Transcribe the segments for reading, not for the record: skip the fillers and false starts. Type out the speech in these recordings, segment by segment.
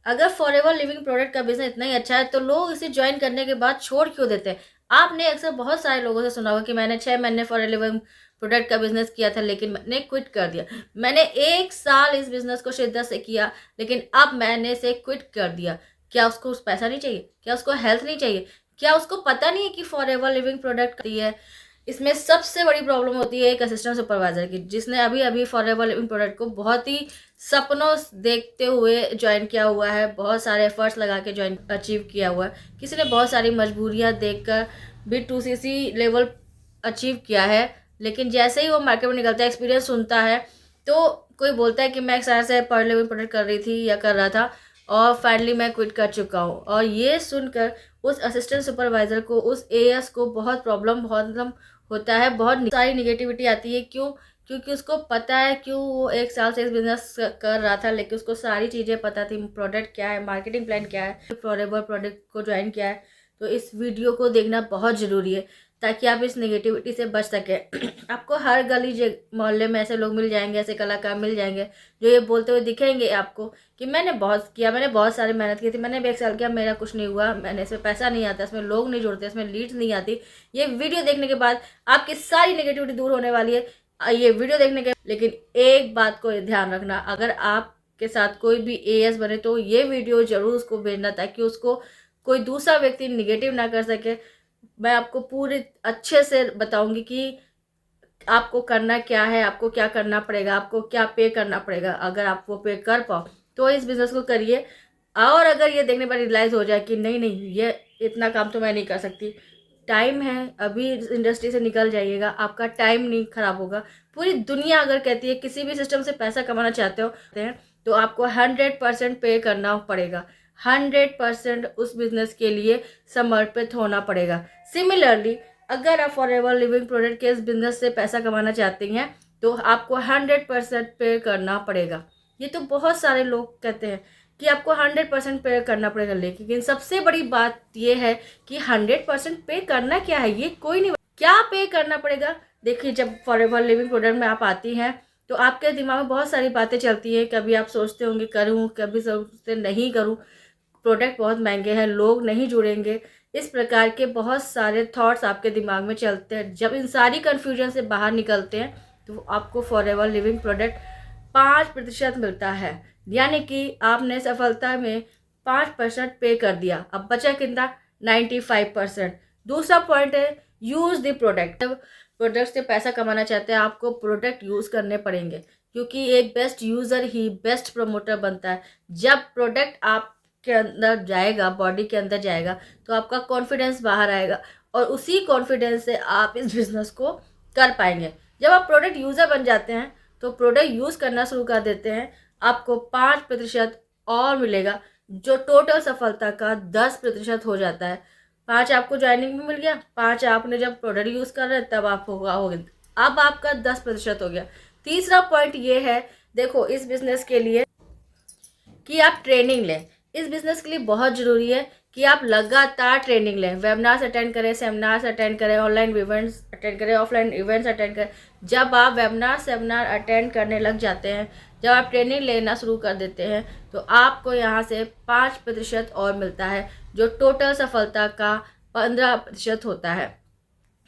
अगर forever living product का business इतना ही अच्छा है तो लोग इसे ज्वाइन करने के बाद छोड़ क्यों देते हैं? आपने अक्सर बहुत सारे लोगों से सुना होगा कि मैंने 6 महीने फॉरएवर लिविंग प्रोडक्ट का बिजनेस किया था लेकिन मैंने क्विट कर दिया। मैंने 1 साल इस बिजनेस को शिद्दत से किया लेकिन अब मैंने इसे क्विट कर दिया। क्या उसको उस पैसा नहीं चाहिए? क्या उसको हेल्थ नहीं चाहिए? क्या उसको पता नहीं है कि फॉरएवर लिविंग प्रोडक्ट है? इसमें सबसे बड़ी प्रॉब्लम होती है एक असिस्टेंट सुपरवाइजर की, जिसने अभी अभी फॉरएवर लिविंग प्रोडक्ट को बहुत ही सपनों देखते हुए ज्वाइन किया हुआ है, बहुत सारे एफर्ट्स लगा के ज्वाइन अचीव किया हुआ है। किसी ने बहुत सारी मजबूरियां देखकर भी 2CC लेवल अचीव किया है, लेकिन जैसे ही वो मार्केट में निकलता है, एक्सपीरियंस सुनता है, तो कोई बोलता है कि मैं एक साल से पर लेवल प्रोडक्ट कर रही थी या कर रहा था और फाइनली मैं क्विट कर चुका हूँ। और ये सुनकर उस असिस्टेंट सुपरवाइजर को, उस एएस को बहुत प्रॉब्लम, बहुत मतलब होता है, बहुत सारी निगेटिविटी आती है। क्यों? क्योंकि उसको पता है क्यों वो 1 साल से इस बिजनेस कर रहा था, लेकिन उसको सारी चीज़ें पता थी, प्रोडक्ट क्या है, मार्केटिंग प्लान क्या है, फॉरएवर प्रोडक्ट को ज्वाइन किया है। तो इस वीडियो को देखना बहुत ज़रूरी है ताकि आप इस नेगेटिविटी से बच सकें। आपको हर गली मोहल्ले में ऐसे लोग मिल जाएंगे, ऐसे कलाकार मिल जाएंगे जो ये बोलते हुए दिखेंगे आपको कि मैंने बहुत किया, मैंने बहुत सारी मेहनत की थी, मैंने भी 1 साल किया, मेरा कुछ नहीं हुआ, मैंने इसमें पैसा नहीं आता, इसमें लोग नहीं जुड़ते, इसमें लीड्स नहीं आती। ये वीडियो देखने के बाद आपकी सारी नेगेटिविटी दूर होने वाली है। ये वीडियो देखने के, लेकिन एक बात को ध्यान रखना, अगर आपके साथ कोई भी एएस बने तो ये वीडियो जरूर उसको भेजना ताकि उसको कोई दूसरा व्यक्ति निगेटिव ना कर सके। मैं आपको पूरे अच्छे से बताऊंगी कि आपको करना क्या है, आपको क्या करना पड़ेगा, आपको क्या पे करना पड़ेगा। अगर आप वो पे कर पाओ तो इस बिजनेस को करिए। और अगर ये देखने पर रियलाइज हो जाए कि नहीं नहीं, ये इतना काम तो मैं नहीं कर सकती, टाइम है, अभी इंडस्ट्री से निकल जाइएगा, आपका टाइम नहीं खराब होगा। पूरी दुनिया अगर कहती है किसी भी सिस्टम से पैसा कमाना चाहते हो तो आपको 100% पे करना पड़ेगा, 100% उस बिजनेस के लिए समर्पित होना पड़ेगा। सिमिलरली अगर आप फॉरएवर लिविंग प्रोडक्ट के इस बिजनेस से पैसा कमाना चाहती हैं तो आपको 100% पे करना पड़ेगा। ये तो बहुत सारे लोग कहते हैं कि आपको 100% पे करना पड़ेगा, लेकिन सबसे बड़ी बात ये है कि 100% पे करना क्या है, ये कोई नहीं, क्या पे करना पड़ेगा। देखिए, जब फॉरएवर लिविंग प्रोडक्ट में आप आती हैं तो आपके दिमाग में बहुत सारी बातें चलती हैं। कभी आप सोचते होंगे करूँ, कभी सोचते नहीं करूँ, प्रोडक्ट बहुत महंगे हैं, लोग नहीं जुड़ेंगे, इस प्रकार के बहुत सारे थॉट्स आपके दिमाग में चलते हैं। जब इन सारी कन्फ्यूजन से बाहर निकलते हैं तो आपको फॉरएवर लिविंग प्रोडक्ट 5% मिलता है, यानी कि आपने सफलता में 5% पे कर दिया। अब बचा कितना? 95%। दूसरा पॉइंट है यूज द प्रोडक्ट। प्रोडक्ट से पैसा कमाना चाहते हैं, आपको प्रोडक्ट यूज करने पड़ेंगे, क्योंकि एक बेस्ट यूजर ही बेस्ट प्रमोटर बनता है। जब प्रोडक्ट आप के अंदर जाएगा, बॉडी के अंदर जाएगा, तो आपका कॉन्फिडेंस बाहर आएगा और उसी कॉन्फिडेंस से आप इस बिजनेस को कर पाएंगे। जब आप प्रोडक्ट यूज़र बन जाते हैं तो प्रोडक्ट यूज़ करना शुरू कर देते हैं, आपको 5% और मिलेगा, जो टोटल सफलता का 10% हो जाता है। 5 आपको ज्वाइनिंग में मिल गया, 5 आपने जब प्रोडक्ट यूज़ कर रहे हैं तब आप हो गया, अब आपका 10% हो गया। तीसरा पॉइंट ये है, देखो इस बिजनेस के लिए कि आप ट्रेनिंग लें। इस बिजनेस के लिए बहुत ज़रूरी है कि आप लगातार ट्रेनिंग लें, वेबिनार्स अटेंड करें, सेमिनार्स अटेंड करें, ऑनलाइन इवेंट्स अटेंड करें, ऑफलाइन इवेंट्स अटेंड करें। जब आप वेबिनार सेमिनार अटेंड करने लग जाते हैं, जब आप ट्रेनिंग लेना शुरू कर देते हैं, तो आपको यहाँ से 5% और मिलता है, जो टोटल सफलता का 15% होता है।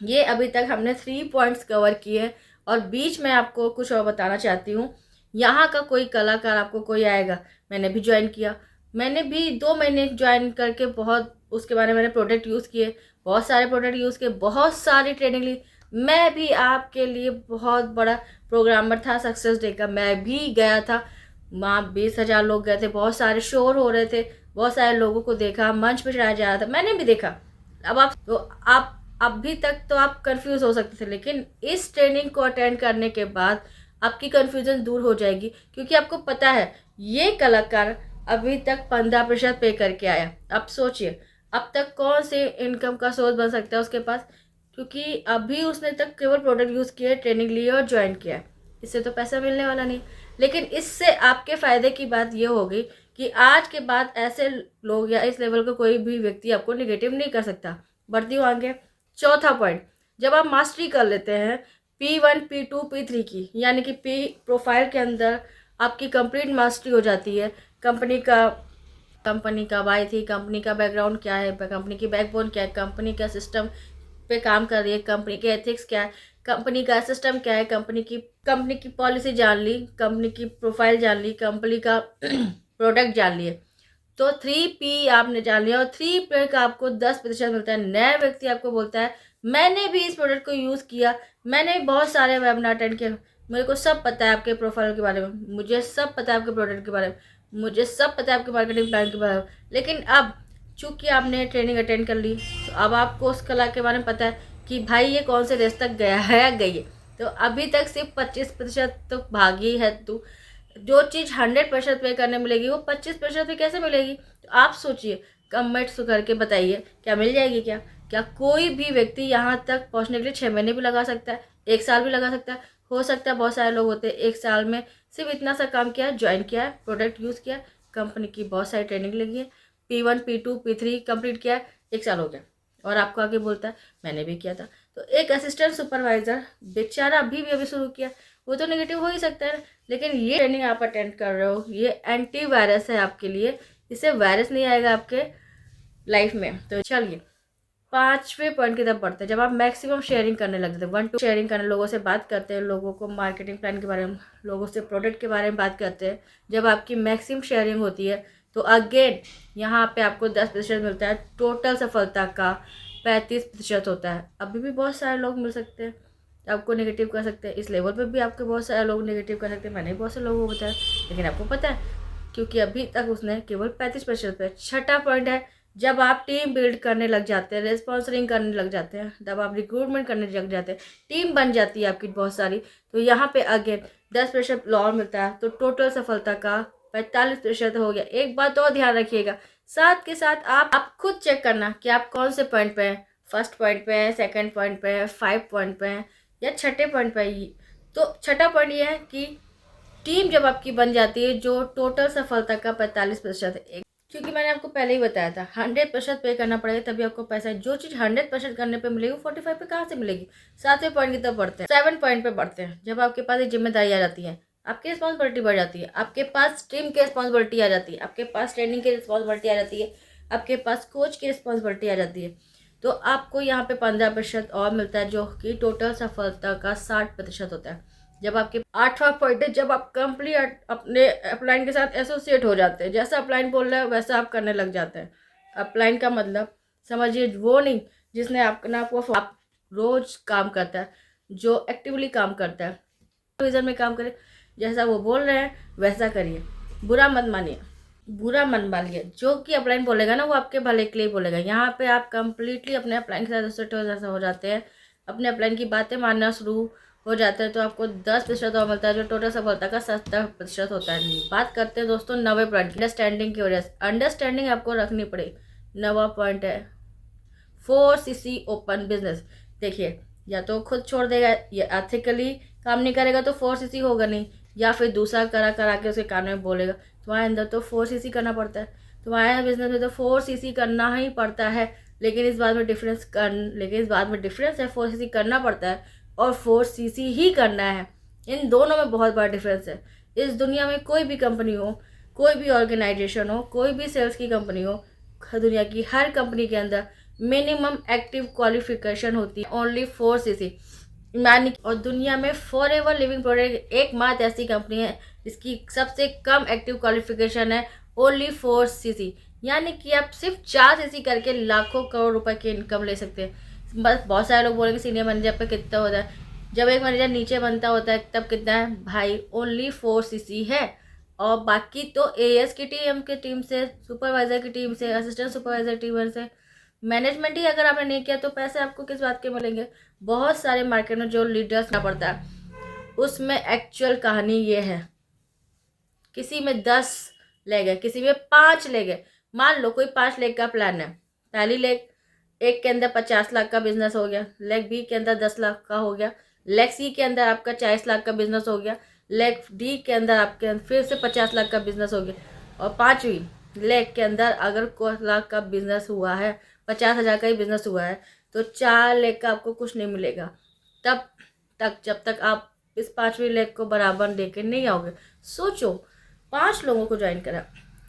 ये अभी तक हमने 3 पॉइंट्स कवर किए और बीच में आपको कुछ और बताना चाहती हूँ। यहाँ का कोई कलाकार आपको कोई आएगा, मैंने भी ज्वाइन किया, मैंने भी 2 महीने ज्वाइन करके बहुत उसके बारे में मैंने प्रोडक्ट यूज़ किए, बहुत सारे प्रोडक्ट यूज़ किए, बहुत सारी ट्रेनिंग ली। मैं भी आपके लिए बहुत बड़ा प्रोग्रामर था, सक्सेस डे का मैं भी गया था, वहाँ 20,000 लोग गए थे, बहुत सारे शोर हो रहे थे, बहुत सारे लोगों को देखा, मंच पर चढ़ाया जा रहा था, मैंने भी देखा। अब आप अभी तक तो आप कंफ्यूज हो सकते थे, लेकिन इस ट्रेनिंग को अटेंड करने के बाद आपकी कंफ्यूजन दूर हो जाएगी, क्योंकि आपको पता है ये कलाकार अभी तक 15% पे करके आया। अब सोचिए अब तक कौन से इनकम का सोर्स बन सकता है उसके पास, क्योंकि अभी उसने तक केवल प्रोडक्ट यूज़ किया, ट्रेनिंग ली और ज्वाइन किया, इससे तो पैसा मिलने वाला नहीं। लेकिन इससे आपके फ़ायदे की बात ये होगी कि आज के बाद ऐसे लोग या इस लेवल का कोई भी व्यक्ति आपको निगेटिव नहीं कर सकता। बढ़ती हूँ आगे। चौथा पॉइंट, जब आप मास्टरी कर लेते हैं P1 P2 P3 की, यानी कि P प्रोफाइल के अंदर आपकी कंप्लीट मास्टरी हो जाती है, कंपनी का कंपनी कब आई थी, कंपनी का बैकग्राउंड क्या है, कंपनी की बैकबोन क्या है, कंपनी का सिस्टम पे काम कर रही है, कंपनी के एथिक्स क्या है, कंपनी का सिस्टम क्या है, कंपनी की पॉलिसी जान ली, कंपनी की प्रोफाइल जान ली, कंपनी का प्रोडक्ट जान लिए। तो 3P आपने जान लिया और 3P का आपको 10% मिलता है। नया व्यक्ति आपको बोलता है मैंने भी इस प्रोडक्ट को यूज़ किया, मैंने भी बहुत सारे वेबिनार अटेंड किए, मेरे को सब पता है आपके प्रोफाइल के बारे में, मुझे सब पता है आपके प्रोडक्ट के बारे में, मुझे सब पता है आपके मार्केटिंग प्लान के बारे में। लेकिन अब चूंकि आपने ट्रेनिंग अटेंड कर ली, तो अब आपको उस कला के बारे में पता है कि भाई ये कौन से रेस तक गया है या गई है। तो अभी तक सिर्फ 25% तो भागी है तू। जो चीज़ 100% पे करने मिलेगी वो 25% पे कैसे मिलेगी? तो आप सोचिए, कमेंट्स करके बताइए, क्या मिल जाएगी? क्या क्या कोई भी व्यक्ति यहाँ तक पहुँचने के लिए 6 महीने भी लगा सकता है, 1 साल भी लगा सकता है। हो सकता है बहुत सारे लोग होते हैं 1 साल में सिर्फ इतना सा काम किया है, ज्वाइन किया है, प्रोडक्ट यूज़ किया, कंपनी की बहुत सारी ट्रेनिंग लगी है, P1 P2 P3 कंप्लीट किया है, 1 साल हो गया और आपको आगे बोलता है मैंने भी किया था। तो एक असिस्टेंट सुपरवाइज़र बेचारा अभी शुरू किया, वो तो नेगेटिव हो ही सकता है। लेकिन ये ट्रेनिंग आप अटेंड कर रहे हो, ये एंटी वायरस है आपके लिए, इससे वायरस नहीं आएगा आपके लाइफ में। तो चलिए 5वें पॉइंट की तरफ बढ़ते हैं। जब आप मैक्सिमम शेयरिंग करने लग जाते हैं, 1 to शेयरिंग करने, लोगों से बात करते हैं, लोगों को मार्केटिंग प्लान के बारे में, लोगों से प्रोडक्ट के बारे में बात करते हैं, जब आपकी मैक्सिमम शेयरिंग होती है तो अगेन यहाँ पे आपको 10% मिलता है। टोटल सफलता का 35% होता है। अभी भी बहुत सारे लोग मिल सकते हैं, आपको नेगेटिव कर सकते हैं, इस लेवल पे भी आपके बहुत सारे लोग नेगेटिव कर सकते हैं, मैंने बहुत से लोगों को बताया, लेकिन आपको पता है क्योंकि अभी तक उसने केवल 35% पे। छठा पॉइंट है, जब आप टीम बिल्ड करने लग जाते हैं, रेस्पॉन्सरिंग करने लग जाते हैं, जब आप रिक्रूटमेंट करने लग जाते हैं, टीम बन जाती है आपकी बहुत सारी, तो यहाँ पे अगेन 10% और मिलता है। तो टोटल सफलता का 45% हो गया। एक बात और ध्यान रखिएगा, साथ के साथ आप खुद चेक करना कि आप कौन से पॉइंट पे हैं, फर्स्ट पॉइंट पे है, सेकंड पॉइंट पे है, 5 पॉइंट पे है या छठे पॉइंट पे है। तो छठा पॉइंट ये है कि टीम जब आपकी बन जाती है, जो टोटल सफलता का 45% है। क्योंकि मैंने आपको पहले ही बताया था 100% पे करना पड़ेगा तभी आपको पैसा है। जो चीज़ 100% करने पे मिलेगी 45 पे कहाँ से मिलेगी? 7वें पॉइंट की तरफ बढ़ते हैं, 7 पॉइंट पे बढ़ते हैं। जब आपके पास एक जिम्मेदारी आ जाती है, आपकी रिस्पॉन्सिबिलिटी बढ़ जाती है, आपके पास टीम की रिस्पॉन्सिबिलिटी आ जाती है, आपके पास ट्रेनिंग की रिस्पॉन्सिबिलिटी आ जाती है, आपके पास कोच की रिस्पॉन्सिबिलिटी आ जाती है, तो आपको यहाँ पे 15% और मिलता है, जो कि टोटल सफलता का 60% होता है। जब आपके 8वां पॉइंट है, जब आप कंप्लीट अपने अपलाइन के साथ एसोसिएट हो जाते हैं, जैसा अपलाइन बोल रहा है वैसा आप करने लग जाते हैं। अपलाइन का मतलब समझिए वो नहीं जिसने आपको आप रोज काम करता है, जो एक्टिवली काम करता है, विजन में काम करे, जैसा वो बोल रहे हैं वैसा करिए, बुरा मत मानिए, बुरा मन मानिए। जो कि अपलाइन बोलेगा ना वो आपके भले के लिए बोलेगा। यहाँ पे आप कंप्लीटली अपने अपलाइन के साथ एसोसिएट हो जाते हैं, अपने अपलाइन की बातें मानना शुरू हो जाता है, तो आपको 10% और मिलता है, जो टोटल सफलता का 70% होता है। बात करते हैं दोस्तों 9वें पॉइंट की, अंडरस्टैंडिंग की वजह से। अंडरस्टैंडिंग आपको रखनी पड़ेगी। 9वां पॉइंट है 4CC ओपन बिजनेस। देखिए, या तो खुद छोड़ देगा, या एथिकली काम नहीं करेगा तो 4CC होगा नहीं, या फिर दूसरा करा के उसके कान में बोलेगा। तुम्हारे अंदर तो 4CC करना पड़ता है, तुम्हारे बिजनेस में तो 4CC करना ही पड़ता है। लेकिन इस बात में डिफरेंस है, 4CC करना पड़ता है और 4CC ही करना है। इन दोनों में बहुत बड़ा डिफरेंस है। इस दुनिया में कोई भी कंपनी हो, कोई भी ऑर्गेनाइजेशन हो, कोई भी सेल्स की कंपनी हो, दुनिया की हर कंपनी के अंदर मिनिमम एक्टिव क्वालिफिकेशन होती है ओनली 4CC। और दुनिया में फॉरएवर लिविंग प्रोडक्ट एकमात्र ऐसी कंपनी है जिसकी सबसे कम एक्टिव क्वालिफिकेशन है ओनली 4CC। यानी कि आप सिर्फ 4CC करके लाखों करोड़ रुपए की इनकम ले सकते हैं। बस बहुत सारे लोग बोलेंगे सीनियर मैनेजर पे कितना होता है, जब एक मैनेजर नीचे बनता होता है तब कितना है भाई? ओनली 4CC है। और बाकी तो AS की टीम से, सुपरवाइजर की टीम से, असिस्टेंट सुपरवाइजर टीम से, मैनेजमेंट ही अगर आपने नहीं किया तो पैसे आपको किस बात के मिलेंगे? बहुत सारे मार्केट में जो लीडर्स ना पड़ता है उसमें एक्चुअल कहानी ये है, किसी में 10 लेग है, किसी में 5 लेग है। मान लो कोई 5 लेग का प्लान है, पहली लेग एक के अंदर 50 लाख का बिजनेस हो गया, लेग बी के अंदर 10 लाख का हो गया, लेग सी के अंदर आपका 40 लाख का बिजनेस हो गया, लेग डी के अंदर आपके फिर से 50 लाख का बिजनेस हो गया, और 5वीं लेग के अंदर अगर कोई लाख का बिजनेस हुआ है, 50,000 का ही बिजनेस हुआ है, तो 4 लेग का आपको कुछ नहीं मिलेगा तब तक, जब तक आप इस 5वीं लेग को बराबर देके नहीं आओगे। सोचो 5 लोगों को ज्वाइन करा,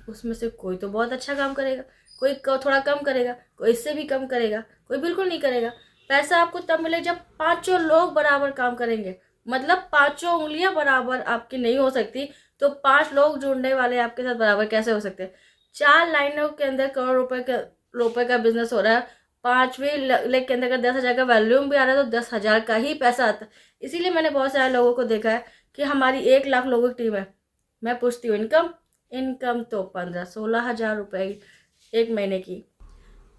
उसमें से कोई तो बहुत अच्छा काम करेगा, कोई थोड़ा कम करेगा, कोई इससे भी कम करेगा, कोई बिल्कुल नहीं करेगा। पैसा आपको तब मिले जब पांचों लोग बराबर काम करेंगे। मतलब पांचों उंगलियां बराबर आपकी नहीं हो सकती, तो 5 लोग जुड़ने वाले आपके साथ बराबर कैसे हो सकते हैं? 4 लाइनों के अंदर करोड़ रुपए का बिजनेस हो रहा है। 5वीं लेग के अंदर अगर 10,000 का वॉल्यूम भी आ रहा है तो 10,000 का ही पैसा आता है। इसीलिए मैंने बहुत सारे लोगों को देखा है कि हमारी 1 लाख लोगों की टीम है। मैं पूछती हूँ इनकम तो 15-16 हज़ार रुपये एक महीने की।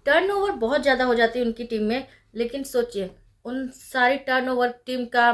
टर्नओवर बहुत ज़्यादा हो जाती है उनकी टीम में। लेकिन सोचिए, उन सारी टर्नओवर टीम का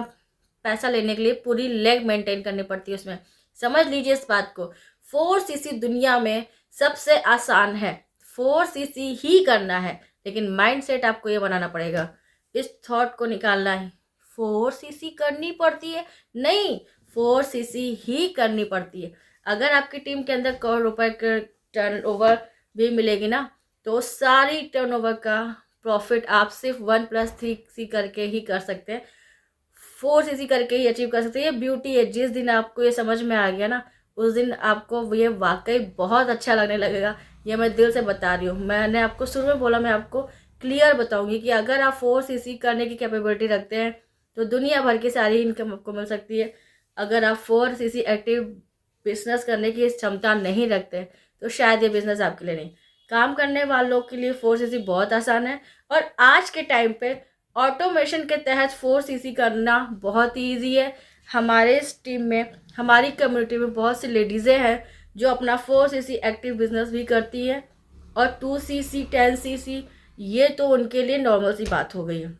पैसा लेने के लिए पूरी लेग मेंटेन करनी पड़ती है उसमें। समझ लीजिए इस बात को, 4cc दुनिया में सबसे आसान है। 4cc ही करना है, लेकिन माइंडसेट आपको ये बनाना पड़ेगा, इस थॉट को निकालना है 4cc करनी पड़ती है, नहीं 4cc ही करनी पड़ती है। अगर आपकी टीम के अंदर करोड़ रुपए के टर्नओवर भी मिलेगी ना, तो सारी टर्नओवर का प्रॉफिट आप सिर्फ 1+3c करके ही कर सकते हैं, 4cc करके ही अचीव कर सकते हैं। ये ब्यूटी है। जिस दिन आपको ये समझ में आ गया ना, उस दिन आपको ये वाकई बहुत अच्छा लगने लगेगा। ये मैं दिल से बता रही हूँ। मैंने आपको शुरू में बोला, मैं आपको क्लियर बताऊंगी कि अगर आप 4cc करने की कैपेबिलिटी रखते हैं तो दुनिया भर की सारी इनकम आपको मिल सकती है। अगर आप 4cc एक्टिव बिजनेस करने की क्षमता नहीं रखते तो शायद ये बिजनेस आपके लिए नहीं। काम करने वालों के लिए 4cc बहुत आसान है, और आज के टाइम पे ऑटोमेशन के तहत 4cc करना बहुत ही ईजी है। हमारे इस टीम में, हमारी कम्युनिटी में बहुत सी लेडीज़ें हैं जो अपना 4cc एक्टिव बिजनेस भी करती हैं, और 2cc 10cc ये तो उनके लिए नॉर्मल सी बात हो गई है।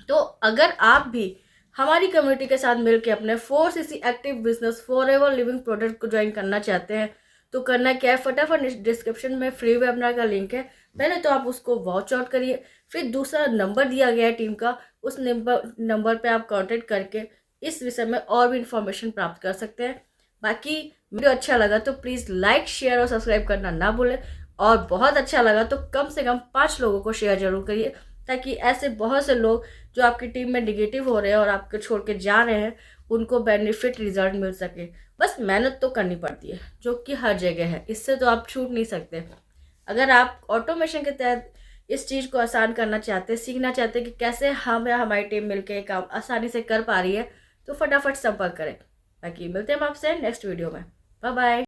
तो अगर आप भी हमारी कम्युनिटी के साथ मिलकर अपने 4cc active business forever living product को ज्वाइन करना चाहते हैं तो करना क्या है, फटाफट डिस्क्रिप्शन में फ्री वेबिनार का लिंक है, पहले तो आप उसको वॉच आउट करिए। फिर दूसरा नंबर दिया गया है टीम का, उस नंबर पे आप कांटेक्ट करके इस विषय में और भी इंफॉर्मेशन प्राप्त कर सकते हैं। बाकी वीडियो अच्छा लगा तो प्लीज़ लाइक, शेयर और सब्सक्राइब करना ना भूलें, और बहुत अच्छा लगा तो कम से कम 5 लोगों को शेयर जरूर करिए, ताकि ऐसे बहुत से लोग जो आपकी टीम में निगेटिव हो रहे हैं और आपको छोड़ के जा रहे हैं, उनको बेनिफिट रिजल्ट मिल सके। बस मेहनत तो करनी पड़ती है, जो कि हर जगह है, इससे तो आप छूट नहीं सकते। अगर आप ऑटोमेशन के तहत इस चीज़ को आसान करना चाहते हैं, सीखना चाहते हैं कि कैसे हम या हमारी टीम मिलकर काम आसानी से कर पा रही है, तो फटाफट संपर्क करें। बाकी मिलते हैं हम आपसे नेक्स्ट वीडियो में। Bye bye.